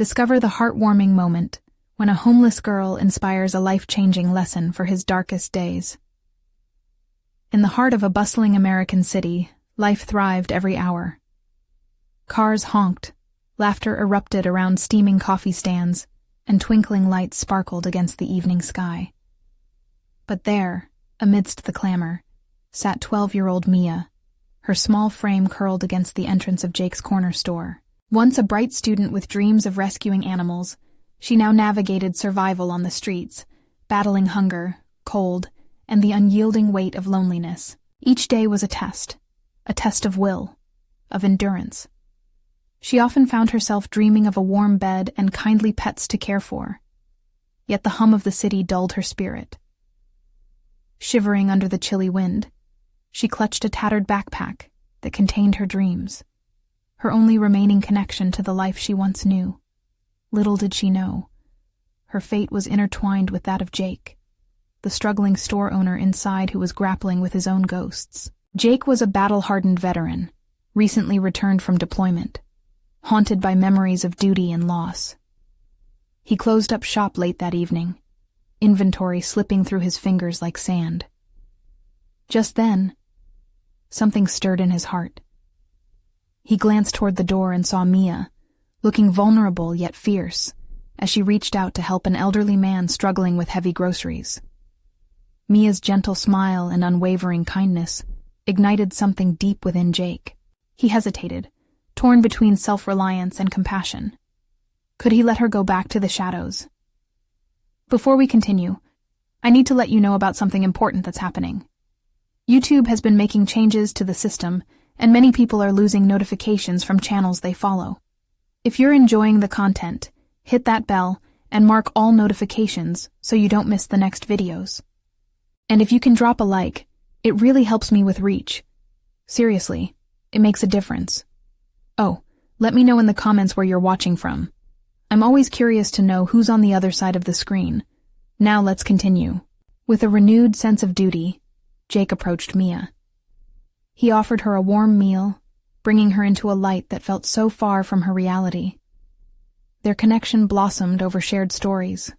Discover the heartwarming moment when a homeless girl inspires a life-changing lesson for his darkest days. In the heart of a bustling American city, life thrived every hour. Cars honked, laughter erupted around steaming coffee stands, and twinkling lights sparkled against the evening sky. But there, amidst the clamor, sat 12-year-old Mia, her small frame curled against the entrance of Jake's corner store. Once a bright student with dreams of rescuing animals, she now navigated survival on the streets, battling hunger, cold, and the unyielding weight of loneliness. Each day was a test of will, of endurance. She often found herself dreaming of a warm bed and kindly pets to care for. Yet the hum of the city dulled her spirit. Shivering under the chilly wind, she clutched a tattered backpack that contained her dreams, her only remaining connection to the life she once knew. Little did she know, her fate was intertwined with that of Jake, the struggling store owner inside who was grappling with his own ghosts. Jake was a battle-hardened veteran, recently returned from deployment, haunted by memories of duty and loss. He closed up shop late that evening, inventory slipping through his fingers like sand. Just then, something stirred in his heart. He glanced toward the door and saw Mia, looking vulnerable yet fierce, as she reached out to help an elderly man struggling with heavy groceries. Mia's gentle smile and unwavering kindness ignited something deep within Jake. He hesitated, torn between self-reliance and compassion. Could he let her go back to the shadows? Before we continue, I need to let you know about something important that's happening. YouTube has been making changes to the system, and many people are losing notifications from channels they follow. If you're enjoying the content, hit that bell and mark all notifications so you don't miss the next videos. And if you can drop a like, it really helps me with reach. Seriously, it makes a difference. Oh, let me know in the comments where you're watching from. I'm always curious to know who's on the other side of the screen. Now let's continue. With a renewed sense of duty, Jake approached Mia. He offered her a warm meal, bringing her into a light that felt so far from her reality. Their connection blossomed over shared stories.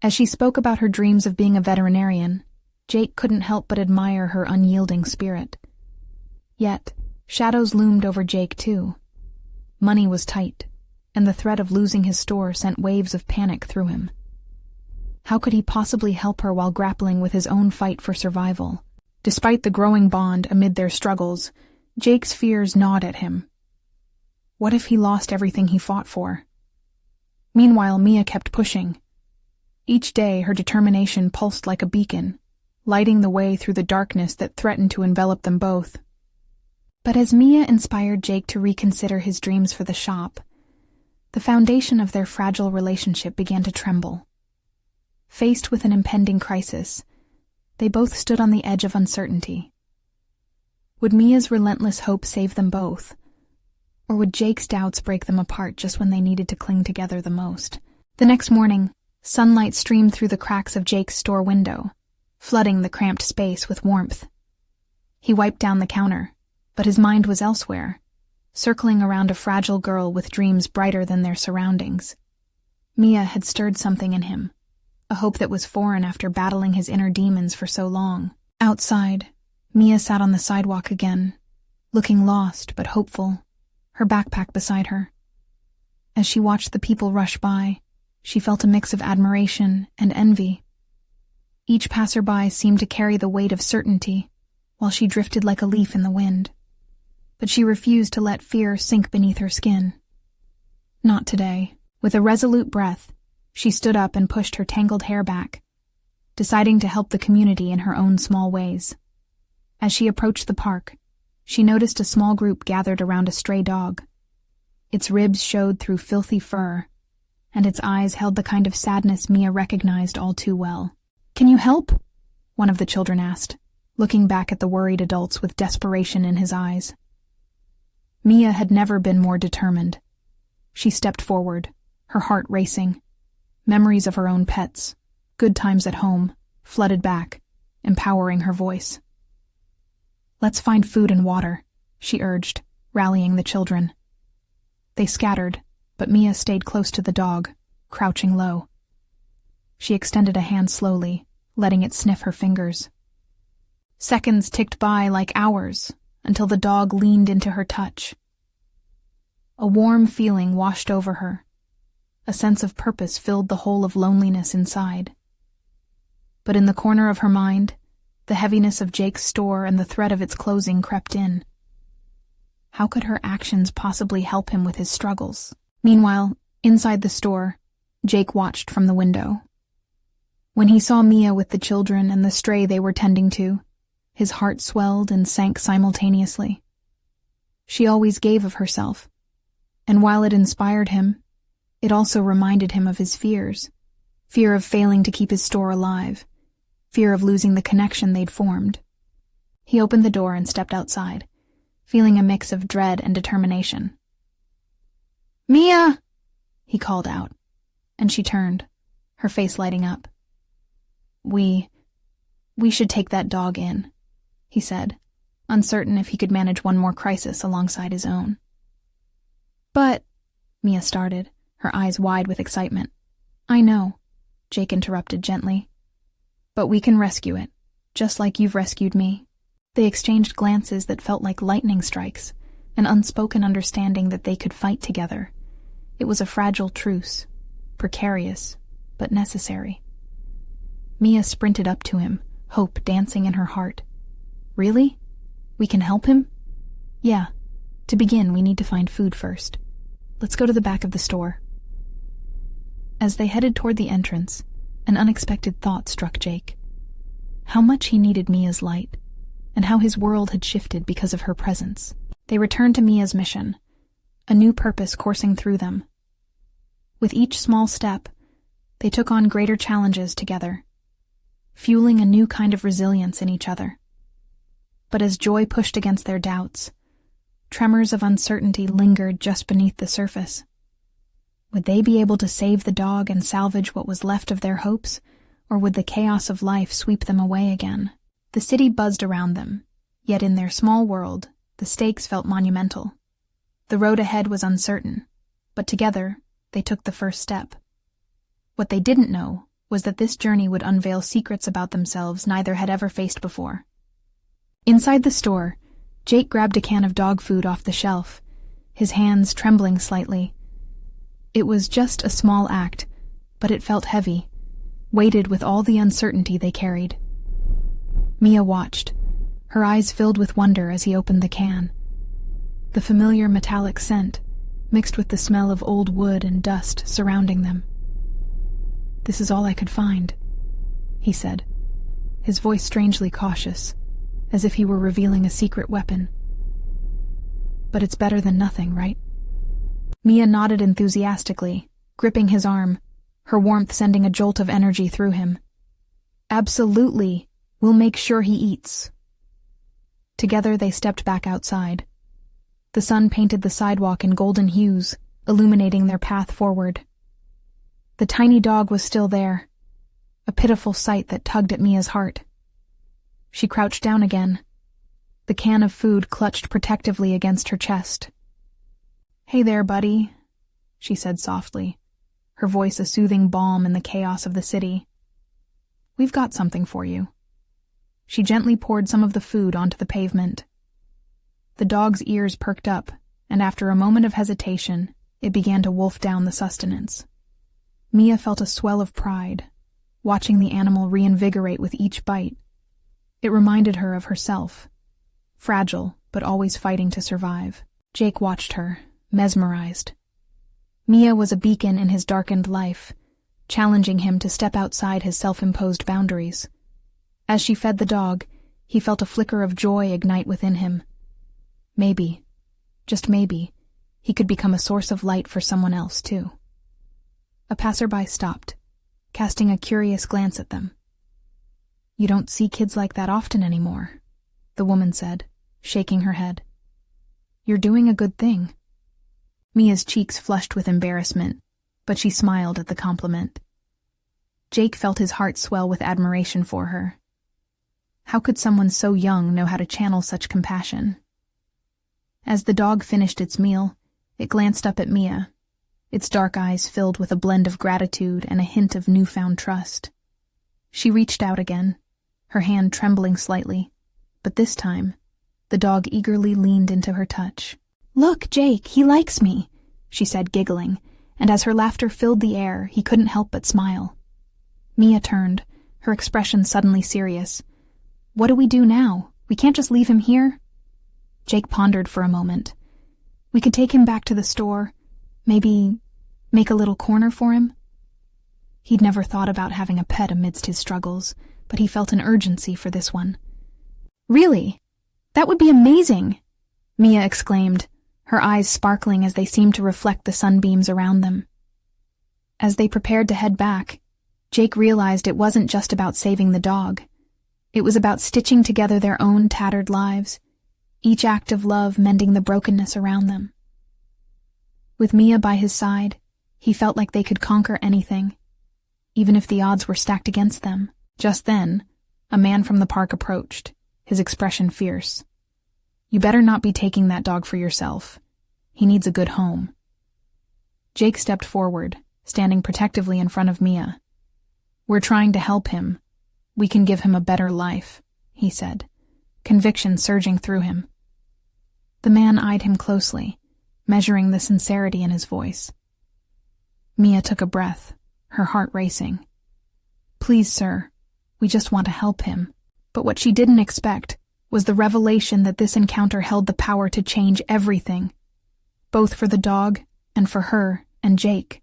As she spoke about her dreams of being a veterinarian, Jake couldn't help but admire her unyielding spirit. Yet, shadows loomed over Jake too. Money was tight, and the threat of losing his store sent waves of panic through him. How could he possibly help her while grappling with his own fight for survival? Despite the growing bond amid their struggles, Jake's fears gnawed at him. What if he lost everything he fought for? Meanwhile, Mia kept pushing. Each day, her determination pulsed like a beacon, lighting the way through the darkness that threatened to envelop them both. But as Mia inspired Jake to reconsider his dreams for the shop, the foundation of their fragile relationship began to tremble. Faced with an impending crisis, they both stood on the edge of uncertainty. Would Mia's relentless hope save them both? Or would Jake's doubts break them apart just when they needed to cling together the most? The next morning, sunlight streamed through the cracks of Jake's store window, flooding the cramped space with warmth. He wiped down the counter, but his mind was elsewhere, circling around a fragile girl with dreams brighter than their surroundings. Mia had stirred something in him, a hope that was foreign after battling his inner demons for so long. Outside, Mia sat on the sidewalk again, looking lost but hopeful, her backpack beside her. As she watched the people rush by, she felt a mix of admiration and envy. Each passerby seemed to carry the weight of certainty, while she drifted like a leaf in the wind. But she refused to let fear sink beneath her skin. Not today. With a resolute breath, she stood up and pushed her tangled hair back, deciding to help the community in her own small ways. As she approached the park, she noticed a small group gathered around a stray dog. Its ribs showed through filthy fur, and its eyes held the kind of sadness Mia recognized all too well. "Can you help?" one of the children asked, looking back at the worried adults with desperation in his eyes. Mia had never been more determined. She stepped forward, her heart racing. Memories of her own pets, good times at home, flooded back, empowering her voice. "Let's find food and water," she urged, rallying the children. They scattered, but Mia stayed close to the dog, crouching low. She extended a hand slowly, letting it sniff her fingers. Seconds ticked by like hours, until the dog leaned into her touch. A warm feeling washed over her. A sense of purpose filled the hole of loneliness inside. But in the corner of her mind, the heaviness of Jake's store and the threat of its closing crept in. How could her actions possibly help him with his struggles? Meanwhile, inside the store, Jake watched from the window. When he saw Mia with the children and the stray they were tending to, his heart swelled and sank simultaneously. She always gave of herself, and while it inspired him, it also reminded him of his fears. Fear of failing to keep his store alive, fear of losing the connection they'd formed. He opened the door and stepped outside, feeling a mix of dread and determination. "Mia!" he called out, and she turned, her face lighting up. We should take that dog in," he said, uncertain if he could manage one more crisis alongside his own. "But," Mia started, her eyes wide with excitement. "I know," Jake interrupted gently. "But we can rescue it, just like you've rescued me." They exchanged glances that felt like lightning strikes, an unspoken understanding that they could fight together. It was a fragile truce, precarious, but necessary. Mia sprinted up to him, hope dancing in her heart. "Really? We can help him?" "Yeah. To begin, we need to find food first. Let's go to the back of the store." As they headed toward the entrance, an unexpected thought struck Jake. How much he needed Mia's light, and how his world had shifted because of her presence. They returned to Mia's mission, a new purpose coursing through them. With each small step, they took on greater challenges together, fueling a new kind of resilience in each other. But as joy pushed against their doubts, tremors of uncertainty lingered just beneath the surface. Would they be able to save the dog and salvage what was left of their hopes, or would the chaos of life sweep them away again? The city buzzed around them, yet in their small world, the stakes felt monumental. The road ahead was uncertain, but together, they took the first step. What they didn't know was that this journey would unveil secrets about themselves neither had ever faced before. Inside the store, Jake grabbed a can of dog food off the shelf, his hands trembling slightly. It was just a small act, but it felt heavy, weighted with all the uncertainty they carried. Mia watched, her eyes filled with wonder as he opened the can. The familiar metallic scent, mixed with the smell of old wood and dust surrounding them. "This is all I could find," he said, his voice strangely cautious, as if he were revealing a secret weapon. "But it's better than nothing, right?" Mia nodded enthusiastically, gripping his arm, her warmth sending a jolt of energy through him. "Absolutely, we'll make sure he eats." Together they stepped back outside. The sun painted the sidewalk in golden hues, illuminating their path forward. The tiny dog was still there, a pitiful sight that tugged at Mia's heart. She crouched down again, the can of food clutched protectively against her chest. "Hey there, buddy," she said softly, her voice a soothing balm in the chaos of the city. "We've got something for you." She gently poured some of the food onto the pavement. The dog's ears perked up, and after a moment of hesitation, it began to wolf down the sustenance. Mia felt a swell of pride, watching the animal reinvigorate with each bite. It reminded her of herself, fragile but always fighting to survive. Jake watched her, mesmerized. Mia was a beacon in his darkened life, challenging him to step outside his self-imposed boundaries. As she fed the dog, he felt a flicker of joy ignite within him. Maybe, just maybe, he could become a source of light for someone else, too. A passerby stopped, casting a curious glance at them. "You don't see kids like that often anymore," the woman said, shaking her head. "You're doing a good thing." Mia's cheeks flushed with embarrassment, but she smiled at the compliment. Jake felt his heart swell with admiration for her. How could someone so young know how to channel such compassion? As the dog finished its meal, it glanced up at Mia, its dark eyes filled with a blend of gratitude and a hint of newfound trust. She reached out again, her hand trembling slightly, but this time, the dog eagerly leaned into her touch. "Look, Jake, he likes me," she said, giggling, and as her laughter filled the air, he couldn't help but smile. Mia turned, her expression suddenly serious. "What do we do now? We can't just leave him here?" Jake pondered for a moment. "We could take him back to the store, maybe make a little corner for him." He'd never thought about having a pet amidst his struggles, but he felt an urgency for this one. "Really? That would be amazing!" Mia exclaimed, her eyes sparkling as they seemed to reflect the sunbeams around them. As they prepared to head back, Jake realized it wasn't just about saving the dog. It was about stitching together their own tattered lives, each act of love mending the brokenness around them. With Mia by his side, he felt like they could conquer anything, even if the odds were stacked against them. Just then, a man from the park approached, his expression fierce. "You better not be taking that dog for yourself. He needs a good home." Jake stepped forward, standing protectively in front of Mia. "We're trying to help him. We can give him a better life," he said, conviction surging through him. The man eyed him closely, measuring the sincerity in his voice. Mia took a breath, her heart racing. "Please, sir, we just want to help him." But what she didn't expect was the revelation that this encounter held the power to change everything, both for the dog and for her and Jake.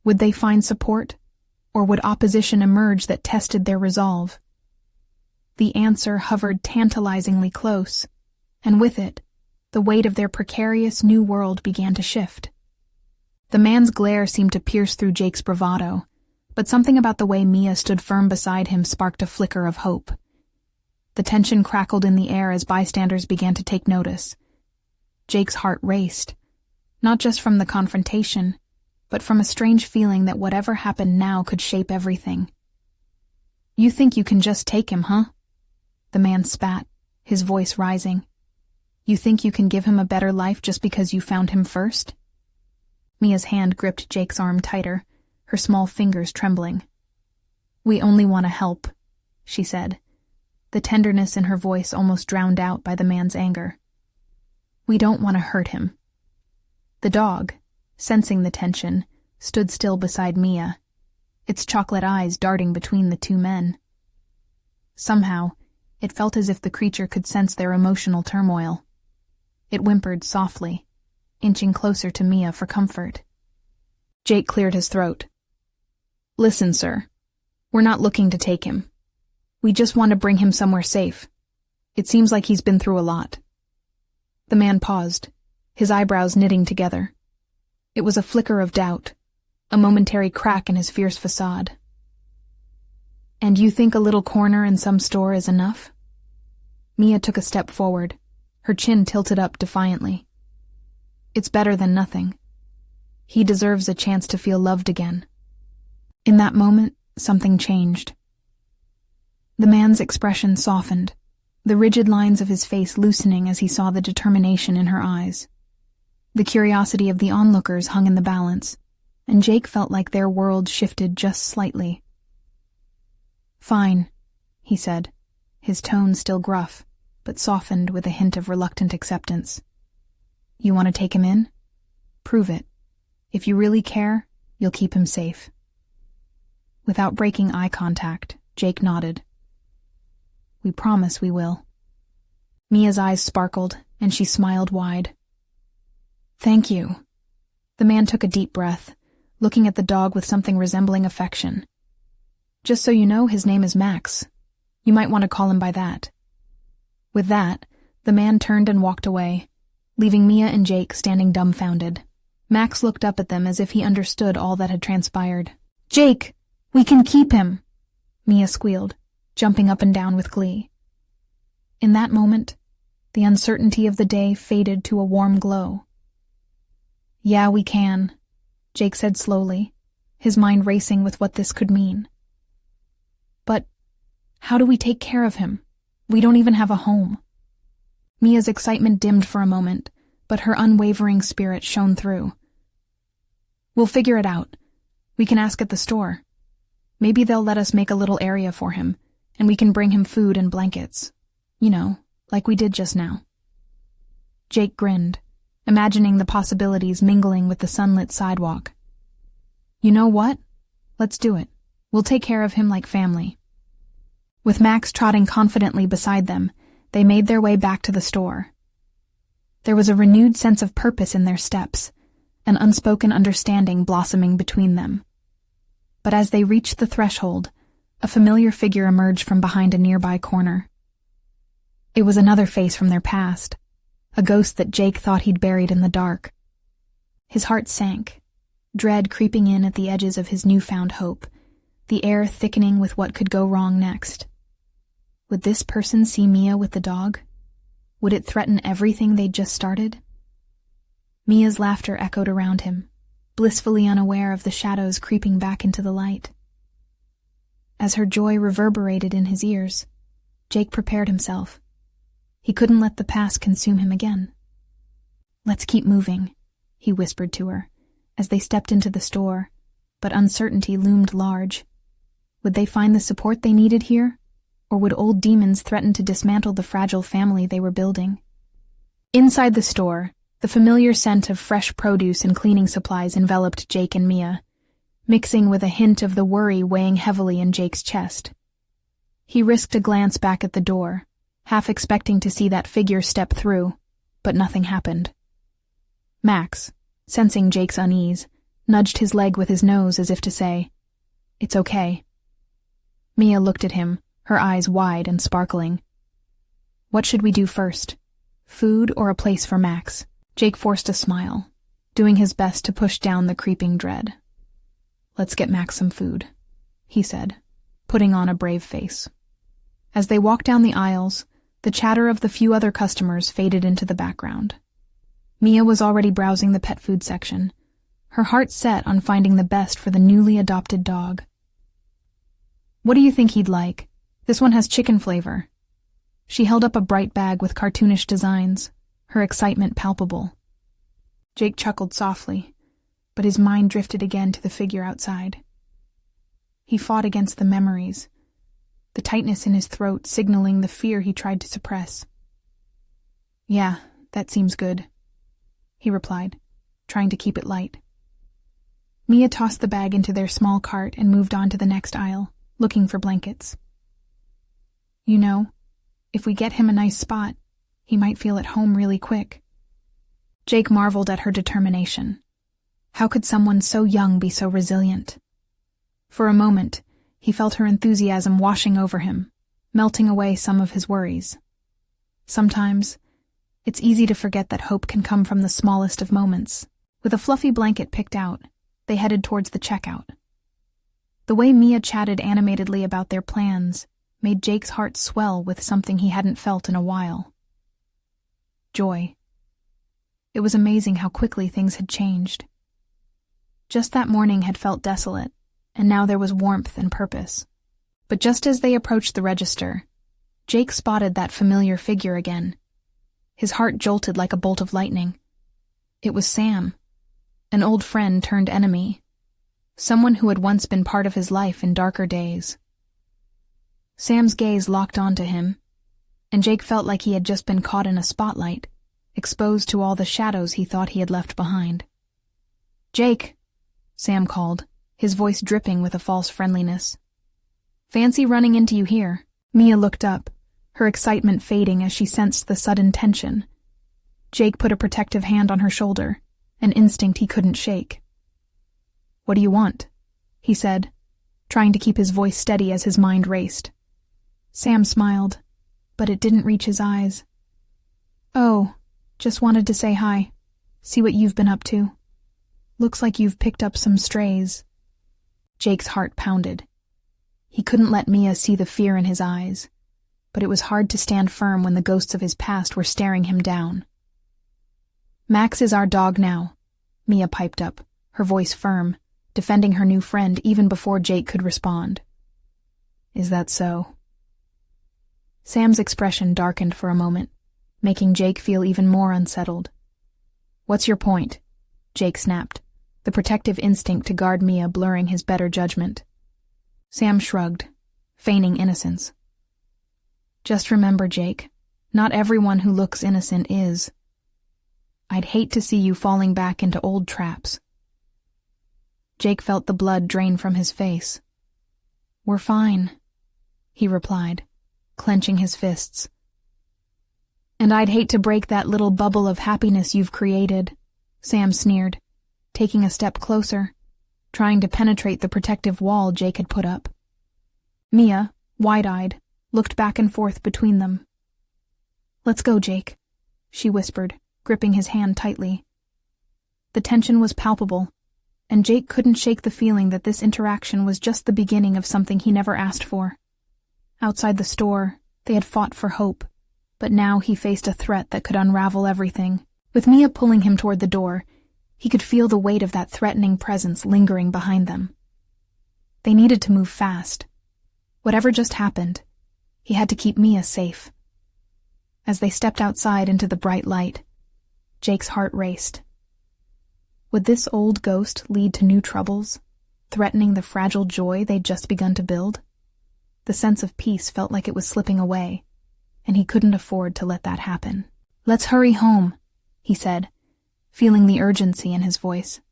Would they find support, or would opposition emerge that tested their resolve? The answer hovered tantalizingly close, and with it, the weight of their precarious new world began to shift. The man's glare seemed to pierce through Jake's bravado, but something about the way Mia stood firm beside him sparked a flicker of hope. The tension crackled in the air as bystanders began to take notice. Jake's heart raced, not just from the confrontation, but from a strange feeling that whatever happened now could shape everything. "You think you can just take him, huh?" The man spat, his voice rising. "You think you can give him a better life just because you found him first?" Mia's hand gripped Jake's arm tighter, her small fingers trembling. "We only want to help," she said, the tenderness in her voice almost drowned out by the man's anger. "We don't want to hurt him." The dog, sensing the tension, stood still beside Mia, its chocolate eyes darting between the two men. Somehow, it felt as if the creature could sense their emotional turmoil. It whimpered softly, inching closer to Mia for comfort. Jake cleared his throat. "Listen, sir, we're not looking to take him. We just want to bring him somewhere safe. It seems like he's been through a lot." The man paused, his eyebrows knitting together. It was a flicker of doubt, a momentary crack in his fierce facade. "And you think a little corner in some store is enough?" Mia took a step forward, her chin tilted up defiantly. "It's better than nothing. He deserves a chance to feel loved again." In that moment, something changed. The man's expression softened, the rigid lines of his face loosening as he saw the determination in her eyes. The curiosity of the onlookers hung in the balance, and Jake felt like their world shifted just slightly. "Fine," he said, his tone still gruff, but softened with a hint of reluctant acceptance. "You want to take him in? Prove it. If you really care, you'll keep him safe." Without breaking eye contact, Jake nodded. "We promise we will." Mia's eyes sparkled, and she smiled wide. "Thank you." The man took a deep breath, looking at the dog with something resembling affection. "Just so you know, his name is Max. You might want to call him by that." With that, the man turned and walked away, leaving Mia and Jake standing dumbfounded. Max looked up at them as if he understood all that had transpired. "Jake, we can keep him!" Mia squealed, jumping up and down with glee. In that moment, the uncertainty of the day faded to a warm glow. "Yeah, we can," Jake said slowly, his mind racing with what this could mean. "But how do we take care of him? We don't even have a home." Mia's excitement dimmed for a moment, but her unwavering spirit shone through. We'll figure it out. We can ask at the store. Maybe they'll let us make a little area for him, and we can bring him food and blankets. You know, like we did just now. Jake grinned, imagining the possibilities mingling with the sunlit sidewalk. You know what? Let's do it. We'll take care of him like family. With Max trotting confidently beside them, they made their way back to the store. There was a renewed sense of purpose in their steps, an unspoken understanding blossoming between them. But as they reached the threshold, a familiar figure emerged from behind a nearby corner. It was another face from their past, a ghost that Jake thought he'd buried in the dark. His heart sank, dread creeping in at the edges of his newfound hope, the air thickening with what could go wrong next. Would this person see Mia with the dog? Would it threaten everything they'd just started? Mia's laughter echoed around him, blissfully unaware of the shadows creeping back into the light. As her joy reverberated in his ears, Jake prepared himself. He couldn't let the past consume him again. Let's keep moving, he whispered to her, as they stepped into the store, but uncertainty loomed large. Would they find the support they needed here, or would old demons threaten to dismantle the fragile family they were building? Inside the store, the familiar scent of fresh produce and cleaning supplies enveloped Jake and Mia, mixing with a hint of the worry weighing heavily in Jake's chest. He risked a glance back at the door, half expecting to see that figure step through, but nothing happened. Max, sensing Jake's unease, nudged his leg with his nose as if to say, "It's okay." Mia looked at him, her eyes wide and sparkling. What should we do first? Food or a place for Max? Jake forced a smile, doing his best to push down the creeping dread. Let's get Max some food, he said, putting on a brave face. As they walked down the aisles, the chatter of the few other customers faded into the background. Mia was already browsing the pet food section, her heart set on finding the best for the newly adopted dog. What do you think he'd like? This one has chicken flavor. She held up a bright bag with cartoonish designs, her excitement palpable. Jake chuckled softly, but his mind drifted again to the figure outside. He fought against the memories, the tightness in his throat signaling the fear he tried to suppress. Yeah, that seems good, he replied, trying to keep it light. Mia tossed the bag into their small cart and moved on to the next aisle, looking for blankets. You know, if we get him a nice spot, he might feel at home really quick. Jake marveled at her determination. How could someone so young be so resilient? For a moment, he felt her enthusiasm washing over him, melting away some of his worries. Sometimes, it's easy to forget that hope can come from the smallest of moments. With a fluffy blanket picked out, they headed towards the checkout. The way Mia chatted animatedly about their plans made Jake's heart swell with something he hadn't felt in a while. Joy. It was amazing how quickly things had changed. Just that morning had felt desolate, and now there was warmth and purpose. But just as they approached the register, Jake spotted that familiar figure again. His heart jolted like a bolt of lightning. It was Sam, an old friend turned enemy, someone who had once been part of his life in darker days. Sam's gaze locked onto him, and Jake felt like he had just been caught in a spotlight, exposed to all the shadows he thought he had left behind. "Jake," Sam called, his voice dripping with a false friendliness. "Fancy running into you here." Mia looked up, her excitement fading as she sensed the sudden tension. Jake put a protective hand on her shoulder, an instinct he couldn't shake. "What do you want?" he said, trying to keep his voice steady as his mind raced. Sam smiled, but it didn't reach his eyes. "Oh, just wanted to say hi, see what you've been up to. Looks like you've picked up some strays." Jake's heart pounded. He couldn't let Mia see the fear in his eyes, but it was hard to stand firm when the ghosts of his past were staring him down. "Max is our dog now," Mia piped up, her voice firm, defending her new friend even before Jake could respond. "Is that so?" Sam's expression darkened for a moment, making Jake feel even more unsettled. "What's your point?" Jake snapped, the protective instinct to guard Mia blurring his better judgment. Sam shrugged, feigning innocence. Just remember, Jake, not everyone who looks innocent is. I'd hate to see you falling back into old traps. Jake felt the blood drain from his face. We're fine, he replied, clenching his fists. And I'd hate to break that little bubble of happiness you've created, Sam sneered, taking a step closer, trying to penetrate the protective wall Jake had put up. Mia, wide-eyed, looked back and forth between them. Let's go, Jake, she whispered, gripping his hand tightly. The tension was palpable, and Jake couldn't shake the feeling that this interaction was just the beginning of something he never asked for. Outside the store, they had fought for hope, but now he faced a threat that could unravel everything. With Mia pulling him toward the door, he could feel the weight of that threatening presence lingering behind them. They needed to move fast. Whatever just happened, he had to keep Mia safe. As they stepped outside into the bright light, Jake's heart raced. Would this old ghost lead to new troubles, threatening the fragile joy they'd just begun to build? The sense of peace felt like it was slipping away, and he couldn't afford to let that happen. Let's hurry home, he said, feeling the urgency in his voice.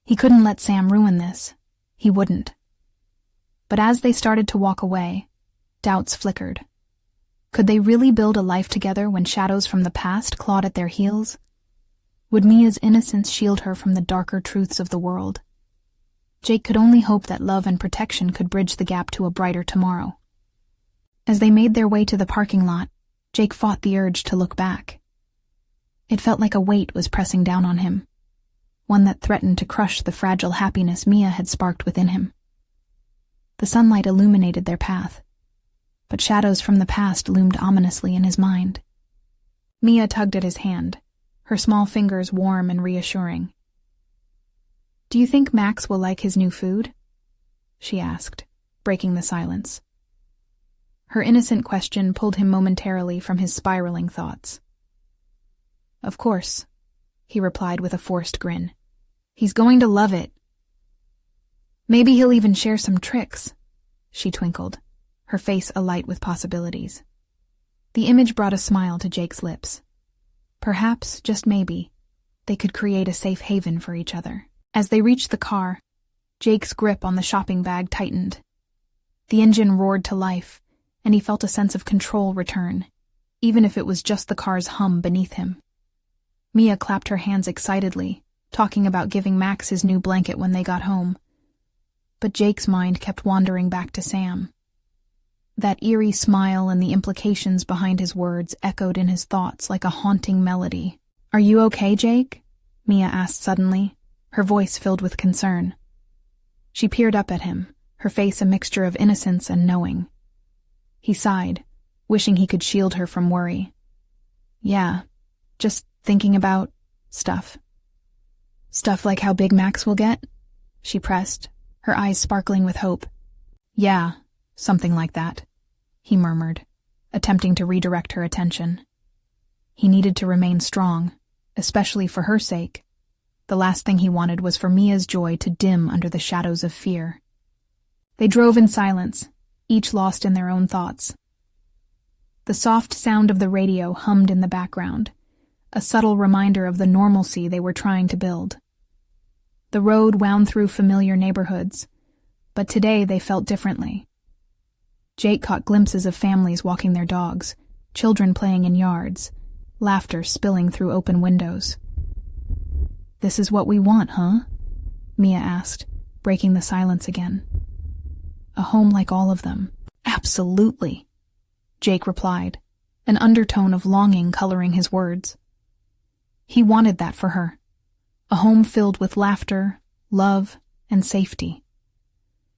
He couldn't let Sam ruin this. He wouldn't. But as they started to walk away, doubts flickered. Could they really build a life together when shadows from the past clawed at their heels? Would Mia's innocence shield her from the darker truths of the world? Jake could only hope that love and protection could bridge the gap to a brighter tomorrow. As they made their way to the parking lot, Jake fought the urge to look back. It felt like a weight was pressing down on him, one that threatened to crush the fragile happiness Mia had sparked within him. The sunlight illuminated their path, but shadows from the past loomed ominously in his mind. Mia tugged at his hand, her small fingers warm and reassuring. Do you think Max will like his new food? She asked, breaking the silence. Her innocent question pulled him momentarily from his spiraling thoughts. Of course, he replied with a forced grin. He's going to love it. Maybe he'll even share some tricks, she twinkled, her face alight with possibilities. The image brought a smile to Jake's lips. Perhaps, just maybe, they could create a safe haven for each other. As they reached the car, Jake's grip on the shopping bag tightened. The engine roared to life, and he felt a sense of control return, even if it was just the car's hum beneath him. Mia clapped her hands excitedly, talking about giving Max his new blanket when they got home. But Jake's mind kept wandering back to Sam. That eerie smile and the implications behind his words echoed in his thoughts like a haunting melody. Are you okay, Jake? Mia asked suddenly, her voice filled with concern. She peered up at him, her face a mixture of innocence and knowing. He sighed, wishing he could shield her from worry. Yeah, just thinking about stuff. Stuff like how big Max will get? She pressed, her eyes sparkling with hope. Yeah, something like that, he murmured, attempting to redirect her attention. He needed to remain strong, especially for her sake. The last thing he wanted was for Mia's joy to dim under the shadows of fear. They drove in silence, each lost in their own thoughts. The soft sound of the radio hummed in the background, a subtle reminder of the normalcy they were trying to build. The road wound through familiar neighborhoods, but today they felt differently. Jake caught glimpses of families walking their dogs, children playing in yards, laughter spilling through open windows. This is what we want, huh? Mia asked, breaking the silence again. A home like all of them. Absolutely, Jake replied, an undertone of longing coloring his words. He wanted that for her, a home filled with laughter, love, and safety.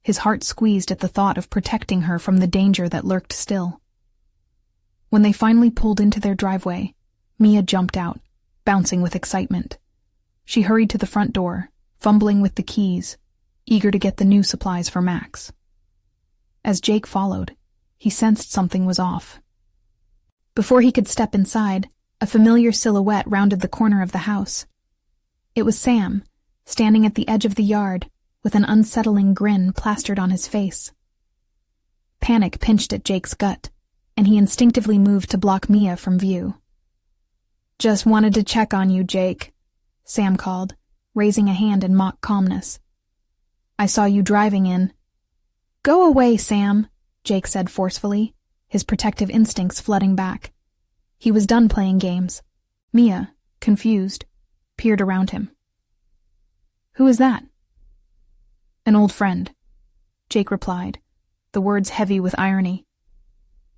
His heart squeezed at the thought of protecting her from the danger that lurked still. When they finally pulled into their driveway, Mia jumped out, bouncing with excitement. She hurried to the front door, fumbling with the keys, eager to get the new supplies for Max. As Jake followed, he sensed something was off. Before he could step inside, a familiar silhouette rounded the corner of the house. It was Sam, standing at the edge of the yard, with an unsettling grin plastered on his face. Panic pinched at Jake's gut, and he instinctively moved to block Mia from view. "Just wanted to check on you, Jake," Sam called, raising a hand in mock calmness. "I saw you driving in." "Go away, Sam," Jake said forcefully, his protective instincts flooding back. He was done playing games. Mia, confused, peered around him. "Who is that?" "An old friend," Jake replied, the words heavy with irony.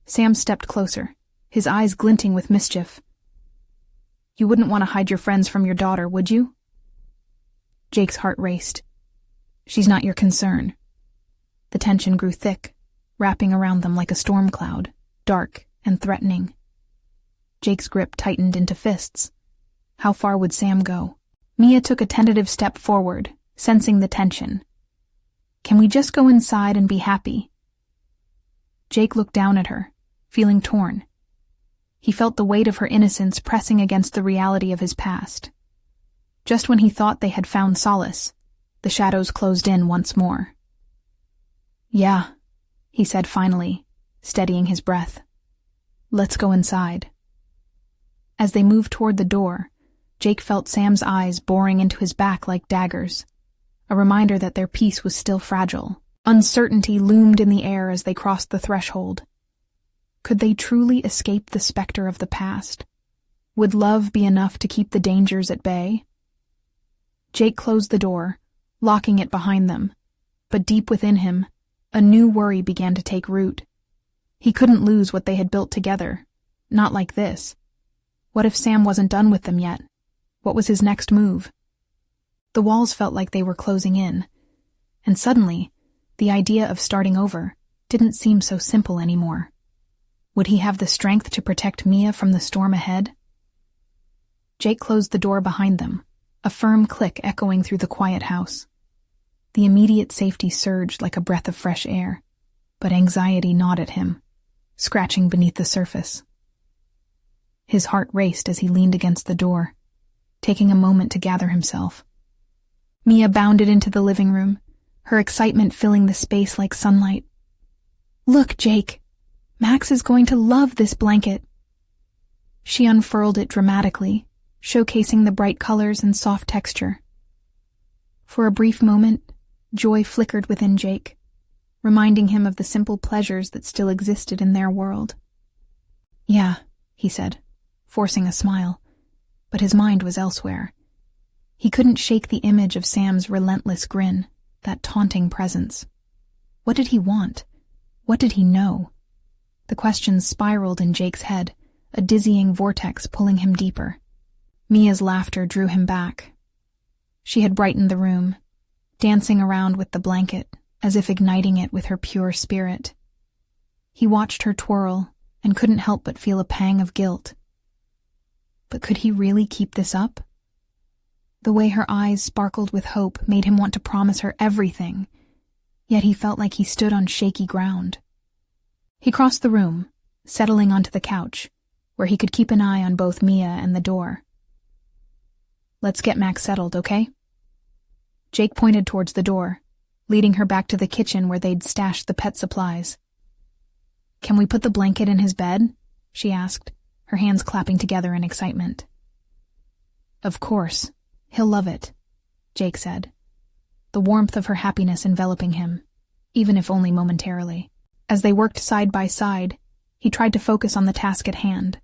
Sam stepped closer, his eyes glinting with mischief. "You wouldn't want to hide your friends from your daughter, would you?" Jake's heart raced. "She's not your concern." The tension grew thick, wrapping around them like a storm cloud, dark and threatening. Jake's grip tightened into fists. How far would Sam go? Mia took a tentative step forward, sensing the tension. "Can we just go inside and be happy?" Jake looked down at her, feeling torn. He felt the weight of her innocence pressing against the reality of his past. Just when he thought they had found solace, the shadows closed in once more. "Yeah," he said finally, steadying his breath. "Let's go inside." As they moved toward the door, Jake felt Sam's eyes boring into his back like daggers, a reminder that their peace was still fragile. Uncertainty loomed in the air as they crossed the threshold. Could they truly escape the specter of the past? Would love be enough to keep the dangers at bay? Jake closed the door, locking it behind them, but deep within him, a new worry began to take root. He couldn't lose what they had built together, not like this. What if Sam wasn't done with them yet? What was his next move? The walls felt like they were closing in, and suddenly, the idea of starting over didn't seem so simple anymore. Would he have the strength to protect Mia from the storm ahead? Jake closed the door behind them, a firm click echoing through the quiet house. The immediate safety surged like a breath of fresh air, but anxiety gnawed at him, scratching beneath the surface. His heart raced as he leaned against the door, taking a moment to gather himself. Mia bounded into the living room, her excitement filling the space like sunlight. "Look, Jake, Max is going to love this blanket." She unfurled it dramatically, showcasing the bright colors and soft texture. For a brief moment, joy flickered within Jake, reminding him of the simple pleasures that still existed in their world. "Yeah," he said, forcing a smile, but his mind was elsewhere. He couldn't shake the image of Sam's relentless grin, that taunting presence. What did he want? What did he know? The questions spiraled in Jake's head, a dizzying vortex pulling him deeper. Mia's laughter drew him back. She had brightened the room, dancing around with the blanket, as if igniting it with her pure spirit. He watched her twirl and couldn't help but feel a pang of guilt. But could he really keep this up? The way her eyes sparkled with hope made him want to promise her everything, yet he felt like he stood on shaky ground. He crossed the room, settling onto the couch, where he could keep an eye on both Mia and the door. "Let's get Max settled, okay?" Jake pointed towards the door, leading her back to the kitchen where they'd stashed the pet supplies. "Can we put the blanket in his bed?" she asked, her hands clapping together in excitement. "Of course. He'll love it," Jake said, the warmth of her happiness enveloping him, even if only momentarily. As they worked side by side, he tried to focus on the task at hand.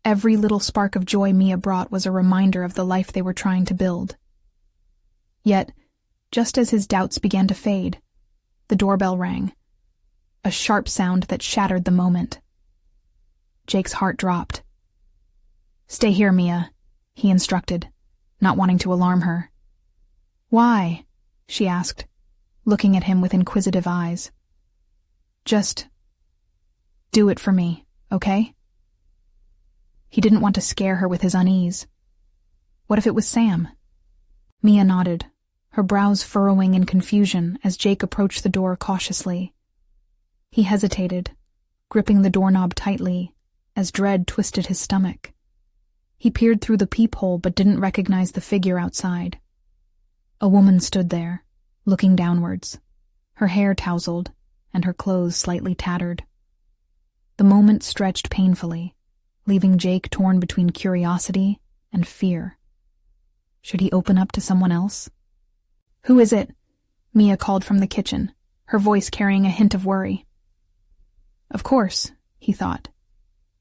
Every little spark of joy Mia brought was a reminder of the life they were trying to build. Yet, just as his doubts began to fade, the doorbell rang, a sharp sound that shattered the moment. Jake's heart dropped. "Stay here, Mia," he instructed, not wanting to alarm her. "Why?" she asked, looking at him with inquisitive eyes. "Just do it for me, okay?" He didn't want to scare her with his unease. What if it was Sam? Mia nodded, her brows furrowing in confusion as Jake approached the door cautiously. He hesitated, gripping the doorknob tightly, as dread twisted his stomach. He peered through the peephole but didn't recognize the figure outside. A woman stood there, looking downwards, her hair tousled and her clothes slightly tattered. The moment stretched painfully, leaving Jake torn between curiosity and fear. Should he open up to someone else? "Who is it?" Mia called from the kitchen, her voice carrying a hint of worry. Of course, he thought.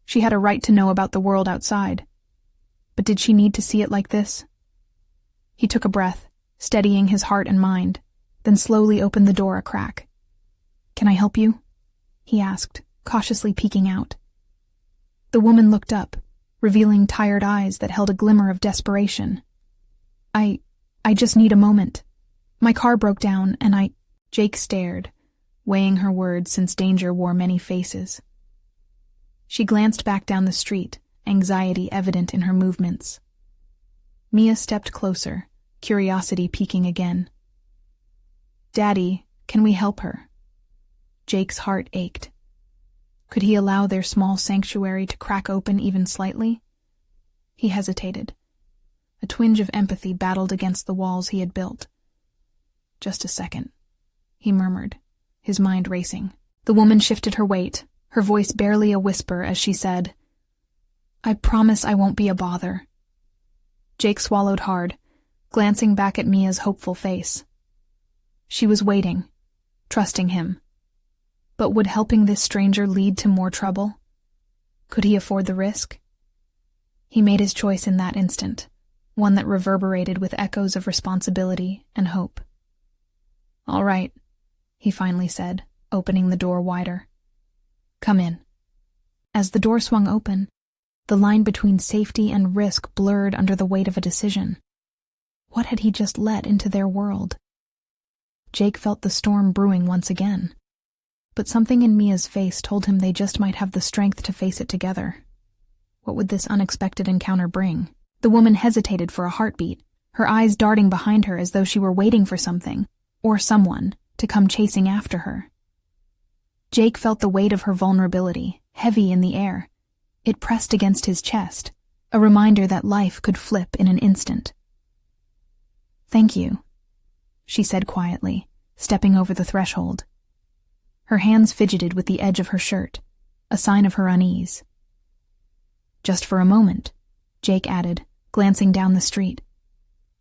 She had a right to know about the world outside. But did she need to see it like this? He took a breath, steadying his heart and mind, then slowly opened the door a crack. "Can I help you?" he asked, cautiously peeking out. The woman looked up, revealing tired eyes that held a glimmer of desperation. I just need a moment. My car broke down and Jake stared, weighing her words since danger wore many faces. She glanced back down the street, anxiety evident in her movements. Mia stepped closer, curiosity peaking again. "Daddy, can we help her?" Jake's heart ached. Could he allow their small sanctuary to crack open even slightly? He hesitated. A twinge of empathy battled against the walls he had built. "Just a second," he murmured, his mind racing. The woman shifted her weight, her voice barely a whisper as she said, "I promise I won't be a bother." Jake swallowed hard, glancing back at Mia's hopeful face. She was waiting, trusting him. But would helping this stranger lead to more trouble? Could he afford the risk? He made his choice in that instant, one that reverberated with echoes of responsibility and hope. "All right," he finally said, opening the door wider. "Come in." As the door swung open, the line between safety and risk blurred under the weight of a decision. What had he just let into their world? Jake felt the storm brewing once again. But something in Mia's face told him they just might have the strength to face it together. What would this unexpected encounter bring? The woman hesitated for a heartbeat, her eyes darting behind her as though she were waiting for something, or someone, to come chasing after her. Jake felt the weight of her vulnerability, heavy in the air. It pressed against his chest, a reminder that life could flip in an instant. "Thank you," she said quietly, stepping over the threshold. Her hands fidgeted with the edge of her shirt, a sign of her unease. "Just for a moment," Jake added, glancing down the street.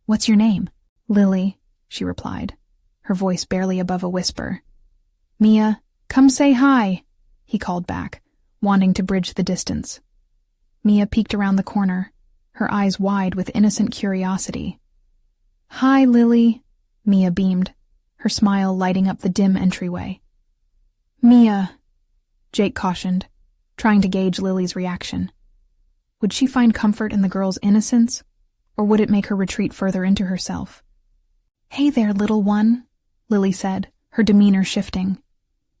"What's your name?" "Lily," she replied, her voice barely above a whisper. "Mia, come say hi," he called back, wanting to bridge the distance. Mia peeked around the corner, her eyes wide with innocent curiosity. "Hi, Lily," Mia beamed, her smile lighting up the dim entryway. "Mia," Jake cautioned, trying to gauge Lily's reaction. Would she find comfort in the girl's innocence, or would it make her retreat further into herself? "Hey there, little one," Lily said, her demeanor shifting.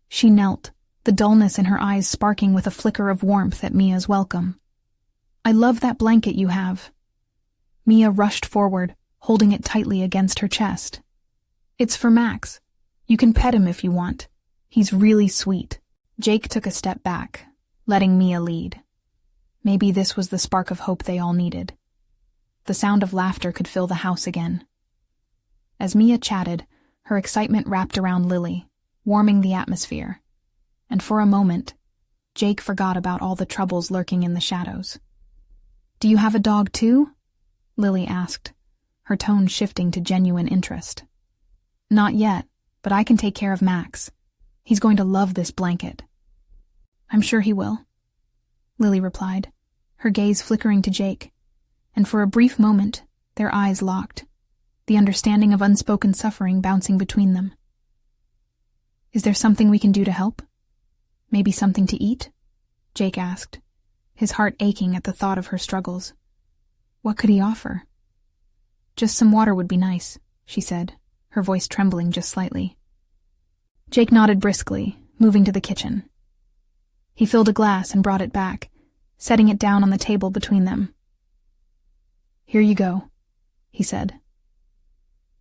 She knelt, the dullness in her eyes sparking with a flicker of warmth at Mia's welcome. "I love that blanket you have." Mia rushed forward, holding it tightly against her chest. "It's for Max. You can pet him if you want. He's really sweet." Jake took a step back, letting Mia lead. Maybe this was the spark of hope they all needed. The sound of laughter could fill the house again. As Mia chatted, her excitement wrapped around Lily, warming the atmosphere. And for a moment, Jake forgot about all the troubles lurking in the shadows. "Do you have a dog too?" Lily asked, her tone shifting to genuine interest. "Not yet, but I can take care of Max. He's going to love this blanket." "I'm sure he will," Lily replied, her gaze flickering to Jake, and for a brief moment, their eyes locked, the understanding of unspoken suffering bouncing between them. "Is there something we can do to help? Maybe something to eat?" Jake asked, his heart aching at the thought of her struggles. What could he offer? "Just some water would be nice," she said, her voice trembling just slightly. Jake nodded briskly, moving to the kitchen. He filled a glass and brought it back, setting it down on the table between them. "Here you go," he said.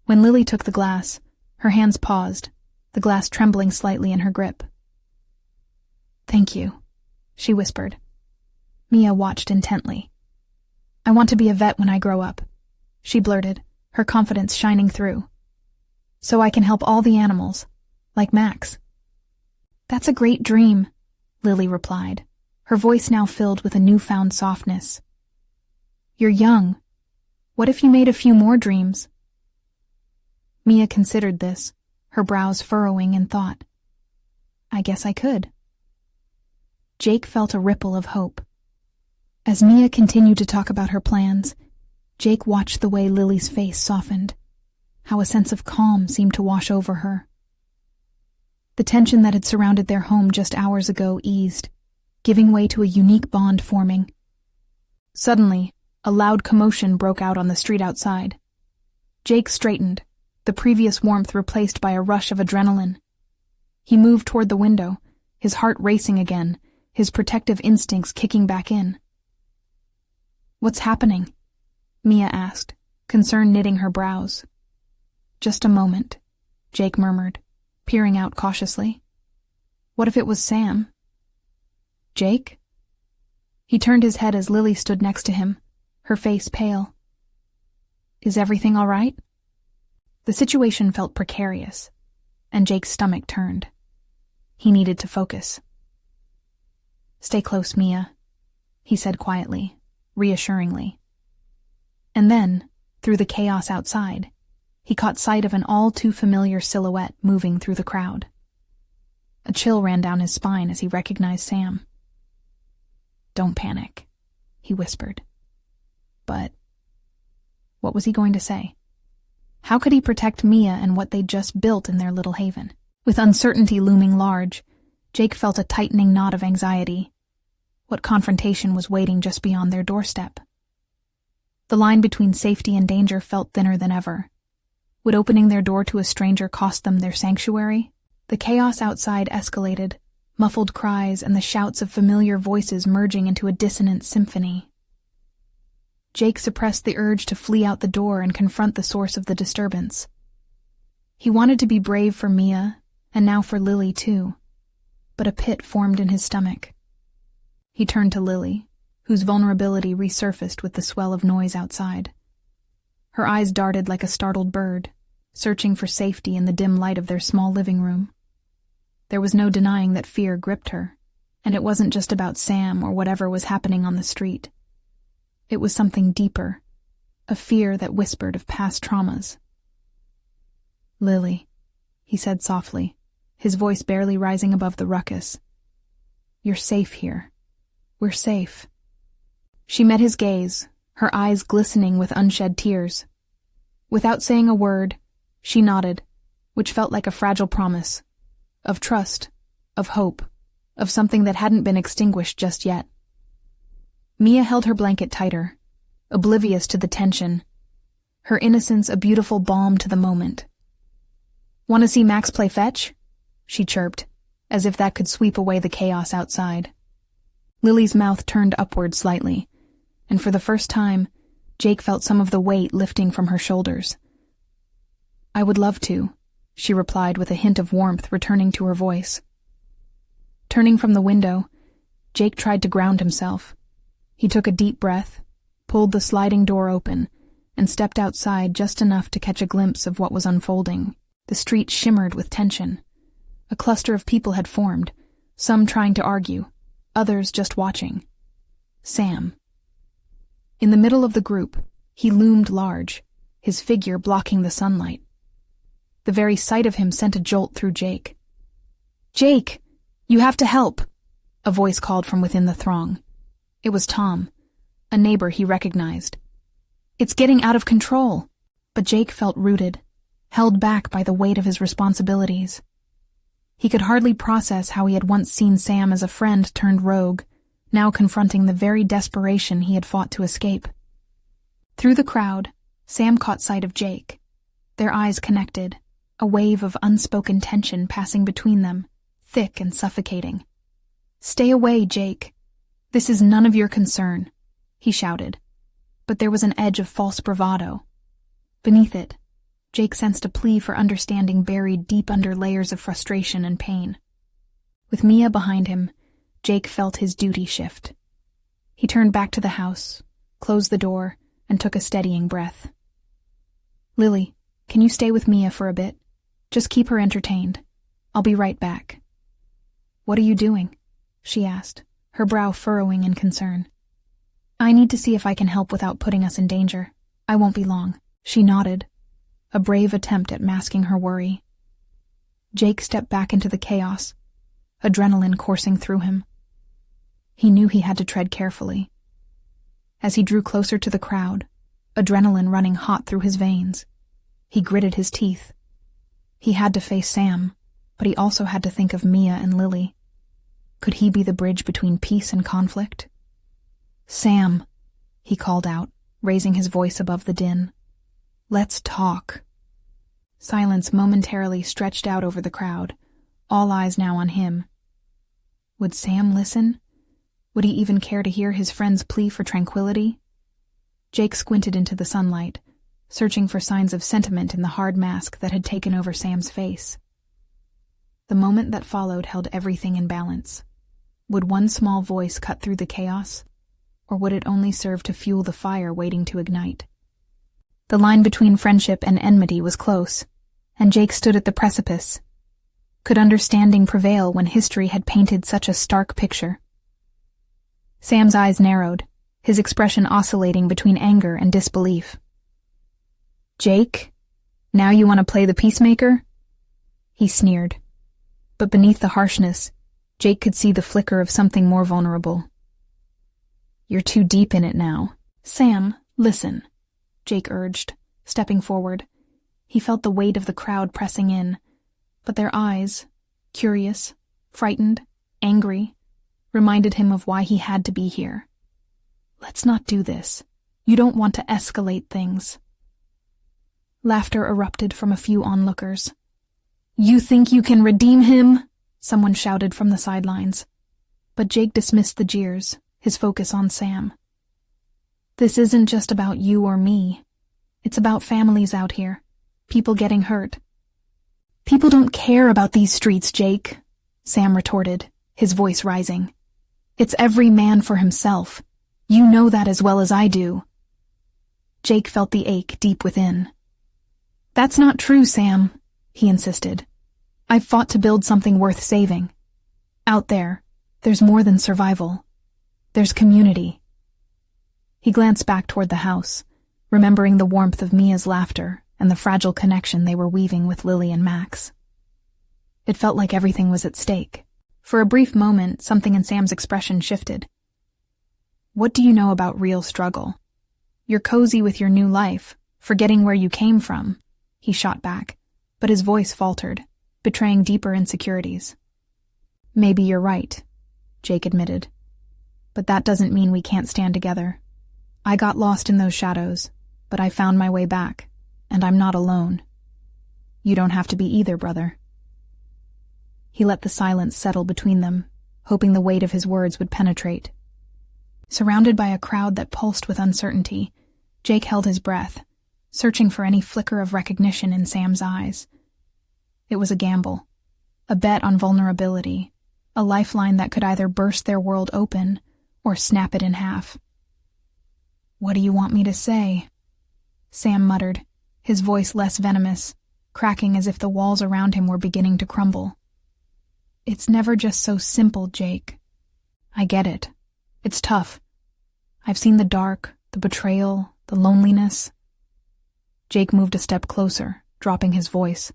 When Lily took the glass, her hands paused, the glass trembling slightly in her grip. "Thank you," she whispered. Mia watched intently. "I want to be a vet when I grow up," she blurted, her confidence shining through. "So I can help all the animals, like Max." "That's a great dream," Lily replied, her voice now filled with a newfound softness. "You're young. What if you made a few more dreams?" Mia considered this, her brows furrowing in thought. "I guess I could." Jake felt a ripple of hope. As Mia continued to talk about her plans, Jake watched the way Lily's face softened, how a sense of calm seemed to wash over her. The tension that had surrounded their home just hours ago eased, giving way to a unique bond forming. Suddenly, a loud commotion broke out on the street outside. Jake straightened, the previous warmth replaced by a rush of adrenaline. He moved toward the window, his heart racing again, his protective instincts kicking back in. "What's happening?" Mia asked, concern knitting her brows. "Just a moment," Jake murmured, peering out cautiously. "What if it was Sam?" "Jake?" He turned his head as Lily stood next to him, her face pale. "Is everything all right?" The situation felt precarious, and Jake's stomach turned. He needed to focus. "Stay close, Mia," he said quietly, reassuringly. And then, through the chaos outside, he caught sight of an all-too-familiar silhouette moving through the crowd. A chill ran down his spine as he recognized Sam. "Don't panic," he whispered. But what was he going to say? How could he protect Mia and what they'd just built in their little haven? With uncertainty looming large, Jake felt a tightening knot of anxiety. What confrontation was waiting just beyond their doorstep? The line between safety and danger felt thinner than ever. Would opening their door to a stranger cost them their sanctuary? The chaos outside escalated, muffled cries and the shouts of familiar voices merging into a dissonant symphony. Jake suppressed the urge to flee out the door and confront the source of the disturbance. He wanted to be brave for Mia, and now for Lily too, but a pit formed in his stomach. He turned to Lily, whose vulnerability resurfaced with the swell of noise outside. Her eyes darted like a startled bird, searching for safety in the dim light of their small living room. There was no denying that fear gripped her, and it wasn't just about Sam or whatever was happening on the street. It was something deeper, a fear that whispered of past traumas. "Lily," he said softly, his voice barely rising above the ruckus. "You're safe here. We're safe." She met his gaze, her eyes glistening with unshed tears. Without saying a word, she nodded, which felt like a fragile promise, of trust, of hope, of something that hadn't been extinguished just yet. Mia held her blanket tighter, oblivious to the tension, her innocence a beautiful balm to the moment. "Want to see Max play fetch?" she chirped, as if that could sweep away the chaos outside. Lily's mouth turned upward slightly, and for the first time, Jake felt some of the weight lifting from her shoulders. "I would love to," she replied with a hint of warmth returning to her voice. Turning from the window, Jake tried to ground himself. He took a deep breath, pulled the sliding door open, and stepped outside just enough to catch a glimpse of what was unfolding. The street shimmered with tension. A cluster of people had formed, some trying to argue, others just watching. Sam. In the middle of the group, he loomed large, his figure blocking the sunlight. The very sight of him sent a jolt through Jake. "Jake, you have to help," a voice called from within the throng. It was Tom, a neighbor he recognized. "It's getting out of control." But Jake felt rooted, held back by the weight of his responsibilities. He could hardly process how he had once seen Sam as a friend turned rogue, now confronting the very desperation he had fought to escape. Through the crowd, Sam caught sight of Jake. Their eyes connected, a wave of unspoken tension passing between them, thick and suffocating. "Stay away, Jake. This is none of your concern," he shouted. But there was an edge of false bravado. Beneath it, Jake sensed a plea for understanding buried deep under layers of frustration and pain. With Mia behind him, Jake felt his duty shift. He turned back to the house, closed the door, and took a steadying breath. Lily, can you stay with Mia for a bit? Just keep her entertained. I'll be right back. What are you doing? She asked, her brow furrowing in concern. I need to see if I can help without putting us in danger. I won't be long. She nodded, a brave attempt at masking her worry. Jake stepped back into the chaos, adrenaline coursing through him. He knew he had to tread carefully. As he drew closer to the crowd, adrenaline running hot through his veins, he gritted his teeth. He had to face Sam, but he also had to think of Mia and Lily. Could he be the bridge between peace and conflict? Sam, he called out, raising his voice above the din. Let's talk. Silence momentarily stretched out over the crowd, all eyes now on him. Would Sam listen? Would he even care to hear his friend's plea for tranquility? Jake squinted into the sunlight, searching for signs of sentiment in the hard mask that had taken over Sam's face. The moment that followed held everything in balance. Would one small voice cut through the chaos, or would it only serve to fuel the fire waiting to ignite? The line between friendship and enmity was close, and Jake stood at the precipice. Could understanding prevail when history had painted such a stark picture? Sam's eyes narrowed, his expression oscillating between anger and disbelief. Jake, now you want to play the peacemaker? He sneered. But beneath the harshness, Jake could see the flicker of something more vulnerable. You're too deep in it now. Sam, listen, Jake urged, stepping forward. He felt the weight of the crowd pressing in, but their eyes, curious, frightened, angry, reminded him of why he had to be here. Let's not do this. You don't want to escalate things. Laughter erupted from a few onlookers. You think you can redeem him? Someone shouted from the sidelines. But Jake dismissed the jeers, his focus on Sam. This isn't just about you or me. It's about families out here, people getting hurt. People don't care about these streets, Jake, Sam retorted, his voice rising. It's every man for himself. You know that as well as I do. Jake felt the ache deep within. That's not true, Sam, he insisted. I've fought to build something worth saving. Out there, there's more than survival. There's community. He glanced back toward the house, remembering the warmth of Mia's laughter and the fragile connection they were weaving with Lily and Max. It felt like everything was at stake. For a brief moment, something in Sam's expression shifted. What do you know about real struggle? You're cozy with your new life, forgetting where you came from, he shot back, but his voice faltered, betraying deeper insecurities. Maybe you're right, Jake admitted. But that doesn't mean we can't stand together. I got lost in those shadows, but I found my way back, and I'm not alone. You don't have to be either, brother. He let the silence settle between them, hoping the weight of his words would penetrate. Surrounded by a crowd that pulsed with uncertainty, Jake held his breath, searching for any flicker of recognition in Sam's eyes. It was a gamble, a bet on vulnerability, a lifeline that could either burst their world open or snap it in half. What do you want me to say? Sam muttered, his voice less venomous, cracking as if the walls around him were beginning to crumble. It's never just so simple, Jake. I get it. It's tough. I've seen the dark, the betrayal, the loneliness. Jake moved a step closer, dropping his voice.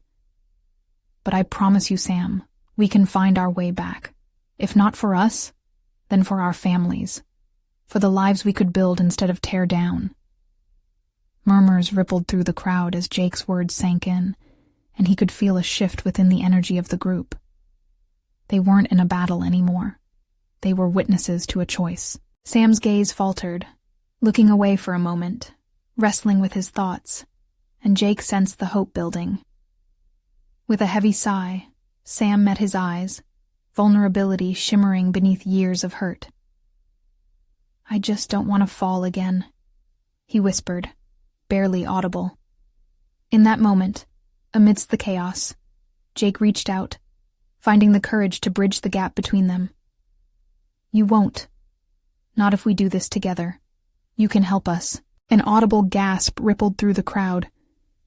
But I promise you, Sam, we can find our way back. If not for us, then for our families. For the lives we could build instead of tear down. Murmurs rippled through the crowd as Jake's words sank in, and he could feel a shift within the energy of the group. They weren't in a battle anymore. They were witnesses to a choice. Sam's gaze faltered, looking away for a moment, wrestling with his thoughts, and Jake sensed the hope building. With a heavy sigh, Sam met his eyes, vulnerability shimmering beneath years of hurt. I just don't want to fall again, he whispered, barely audible. In that moment, amidst the chaos, Jake reached out, finding the courage to bridge the gap between them. You won't. Not if we do this together. You can help us. An audible gasp rippled through the crowd,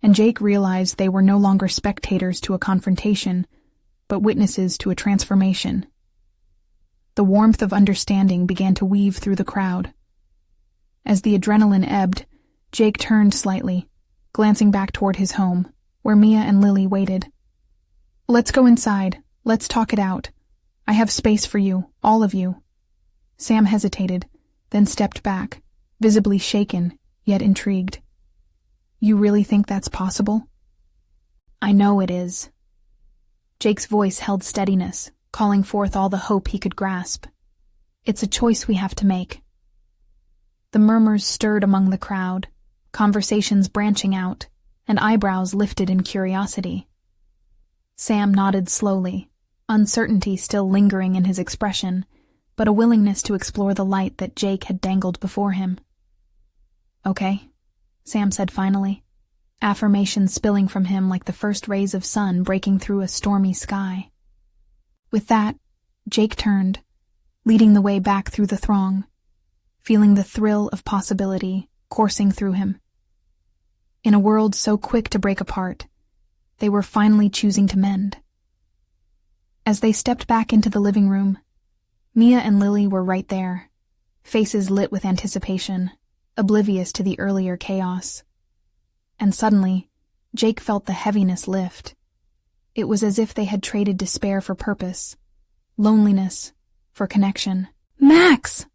and Jake realized they were no longer spectators to a confrontation, but witnesses to a transformation. The warmth of understanding began to weave through the crowd. As the adrenaline ebbed, Jake turned slightly, glancing back toward his home, where Mia and Lily waited. "Let's go inside. Let's talk it out. I have space for you, all of you." Sam hesitated, then stepped back, visibly shaken, yet intrigued. "You really think that's possible?" "I know it is." Jake's voice held steadiness, calling forth all the hope he could grasp. "It's a choice we have to make." The murmurs stirred among the crowd, conversations branching out, and eyebrows lifted in curiosity. Sam nodded slowly, uncertainty still lingering in his expression, but a willingness to explore the light that Jake had dangled before him. "Okay," Sam said finally, affirmation spilling from him like the first rays of sun breaking through a stormy sky. With that, Jake turned, leading the way back through the throng, feeling the thrill of possibility coursing through him. In a world so quick to break apart, they were finally choosing to mend. As they stepped back into the living room, Mia and Lily were right there, faces lit with anticipation, oblivious to the earlier chaos. And suddenly, Jake felt the heaviness lift. It was as if they had traded despair for purpose, loneliness for connection. "Max!"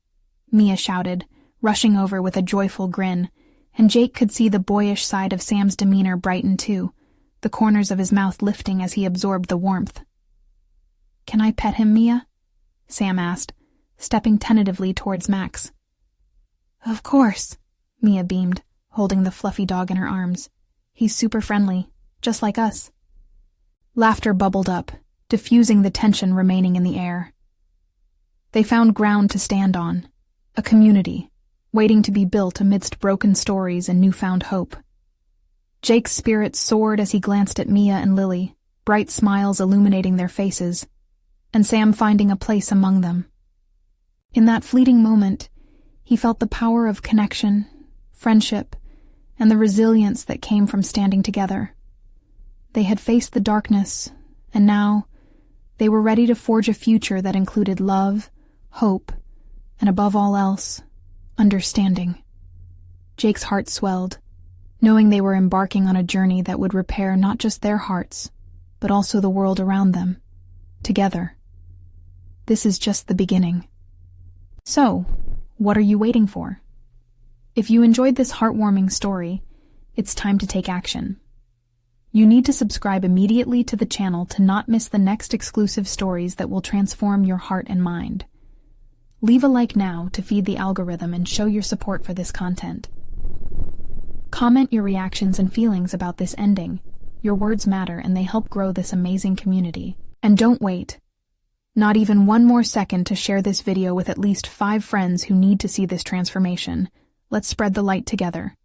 Mia shouted, rushing over with a joyful grin, and Jake could see the boyish side of Sam's demeanor brighten too, the corners of his mouth lifting as he absorbed the warmth. "Can I pet him, Mia?" Sam asked, stepping tentatively towards Max. "Of course," Mia beamed, holding the fluffy dog in her arms. "He's super friendly, just like us." Laughter bubbled up, diffusing the tension remaining in the air. They found ground to stand on, a community, waiting to be built amidst broken stories and newfound hope. Jake's spirit soared as he glanced at Mia and Lily, bright smiles illuminating their faces, and Sam finding a place among them. In that fleeting moment, he felt the power of connection, friendship, and the resilience that came from standing together. They had faced the darkness, and now they were ready to forge a future that included love, hope, and above all else, understanding. Jake's heart swelled, knowing they were embarking on a journey that would repair not just their hearts, but also the world around them, together. This is just the beginning. So, what are you waiting for? If you enjoyed this heartwarming story, it's time to take action. You need to subscribe immediately to the channel to not miss the next exclusive stories that will transform your heart and mind. Leave a like now to feed the algorithm and show your support for this content. Comment your reactions and feelings about this ending. Your words matter and they help grow this amazing community. And don't wait. Not even one more second to share this video with at least 5 friends who need to see this transformation. Let's spread the light together.